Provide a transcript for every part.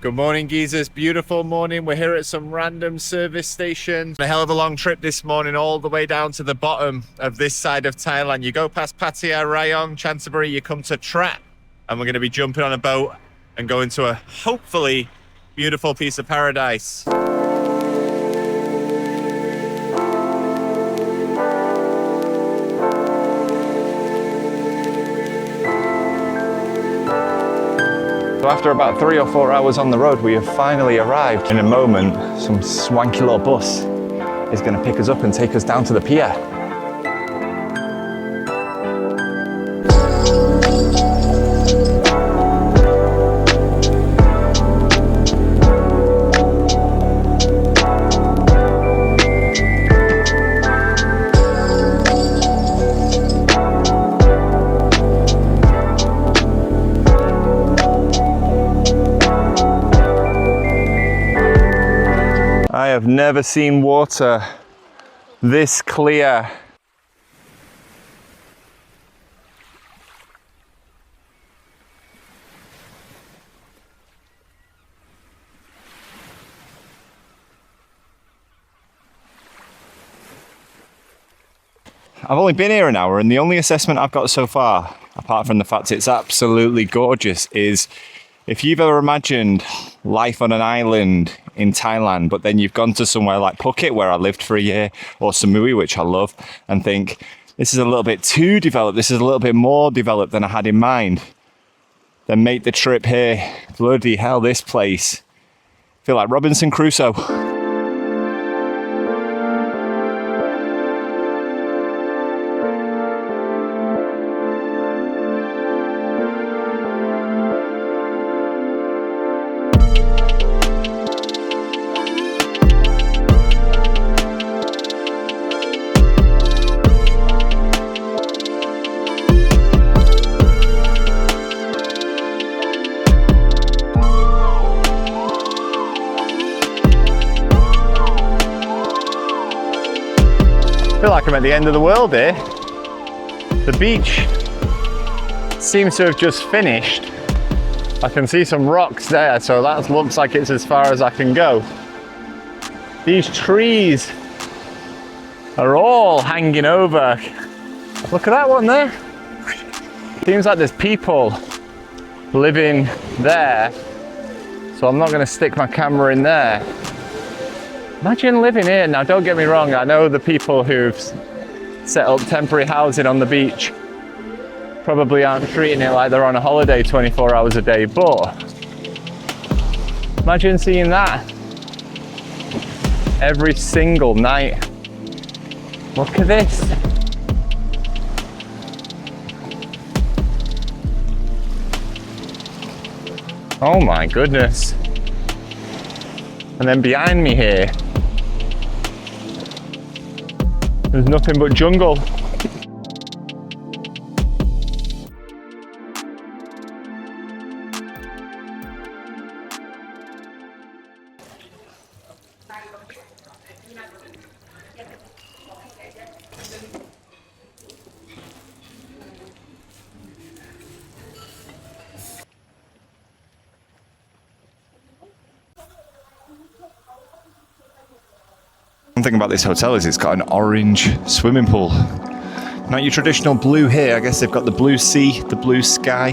Good morning, geezers. Beautiful morning. We're here at some random service station. A hell of a long trip this morning, all the way down to the bottom of this side of Thailand. You go past Pattaya, Rayong, Chantaburi, you come to Trat, and we're going to be jumping on a boat and going to a hopefully beautiful piece of paradise. So after about 3 or 4 hours on the road, we have finally arrived. In a moment, some swanky little bus is going to pick us up and take us down to the pier. I have never seen water this clear. I've only been here an hour, and the only assessment I've got so far, apart from the fact it's absolutely gorgeous, is if you've ever imagined life on an island in Thailand, but then you've gone to somewhere like Phuket, where I lived for a year, or Samui, which I love, and think, this is a little bit too developed, this is a little bit more developed than I had in mind, then make the trip here. Bloody hell, this place. I feel like Robinson Crusoe. I feel like I'm at the end of the world here. The beach seems to have just finished. I can see some rocks there, so that looks like it's as far as I can go. These trees are all hanging over. Look at that one there. Seems like there's people living there, so I'm not going to stick my camera in there. Imagine living here. Now, don't get me wrong, I know the people who've set up temporary housing on the beach probably aren't treating it like they're on a holiday 24 hours a day, but imagine seeing that every single night. Look at this. Oh my goodness. And then behind me here, there's nothing but jungle. One thing about this hotel is it's got an orange swimming pool. Not your traditional blue here. I guess they've got the blue sea, the blue sky.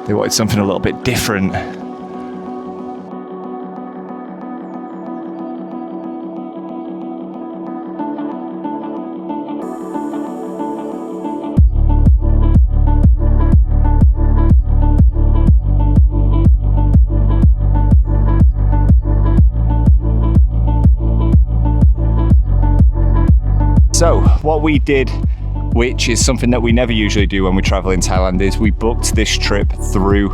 They wanted something a little bit different. So what we did, which is something that we never usually do when we travel in Thailand, is we booked this trip through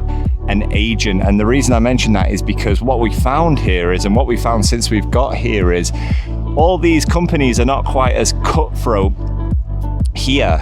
an agent. And the reason I mention that is because what we found here is, and what we found since we've got here is, all these companies are not quite as cutthroat here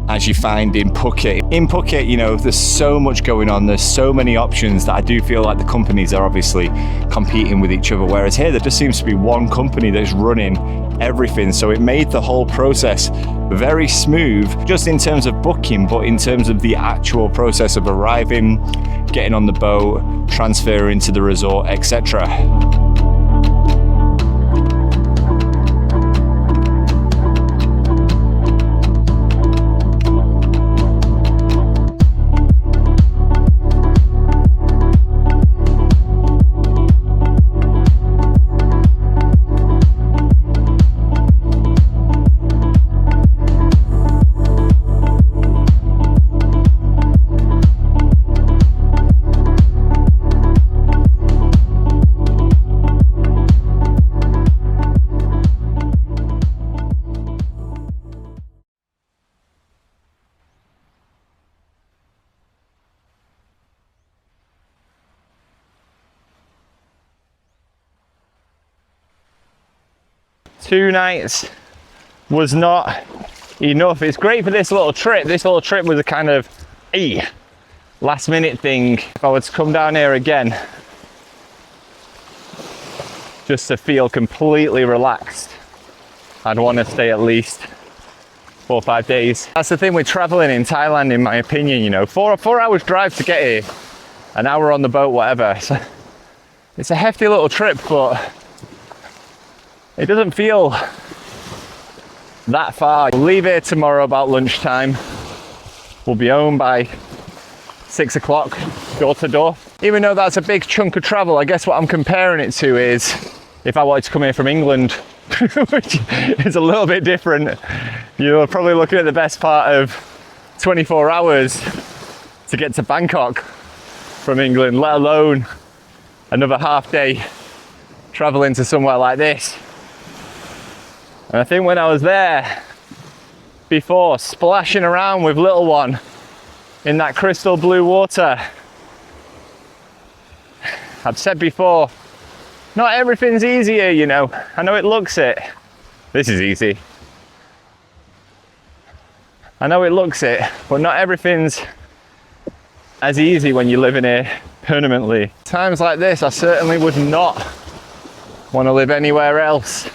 as you find in Phuket. In Phuket, you know, there's so much going on, there's so many options that I do feel like the companies are obviously competing with each other, whereas here there just seems to be one company that's running everything. So it made the whole process very smooth, just in terms of booking, but in terms of the actual process of arriving, getting on the boat, transferring to the resort, etc. Two nights was not enough. It's great for this little trip. This little trip was a kind of last minute thing. If I were to come down here again, just to feel completely relaxed, I'd want to stay at least 4 or 5 days. That's the thing with traveling in Thailand, in my opinion, you know, 4 hours drive to get here, an hour on the boat, whatever. So it's a hefty little trip, but it doesn't feel that far. We'll leave here tomorrow about lunchtime. We'll be home by 6 o'clock, door to door. Even though that's a big chunk of travel, I guess what I'm comparing it to is if I wanted to come here from England, which is a little bit different. You're probably looking at the best part of 24 hours to get to Bangkok from England, let alone another half day traveling to somewhere like this. And I think when I was there before, splashing around with little one in that crystal blue water, I've said before, not everything's easier, you know. I know it looks it. This is easy. I know it looks it, but not everything's as easy when you're living here permanently. Times like this, I certainly would not want to live anywhere else.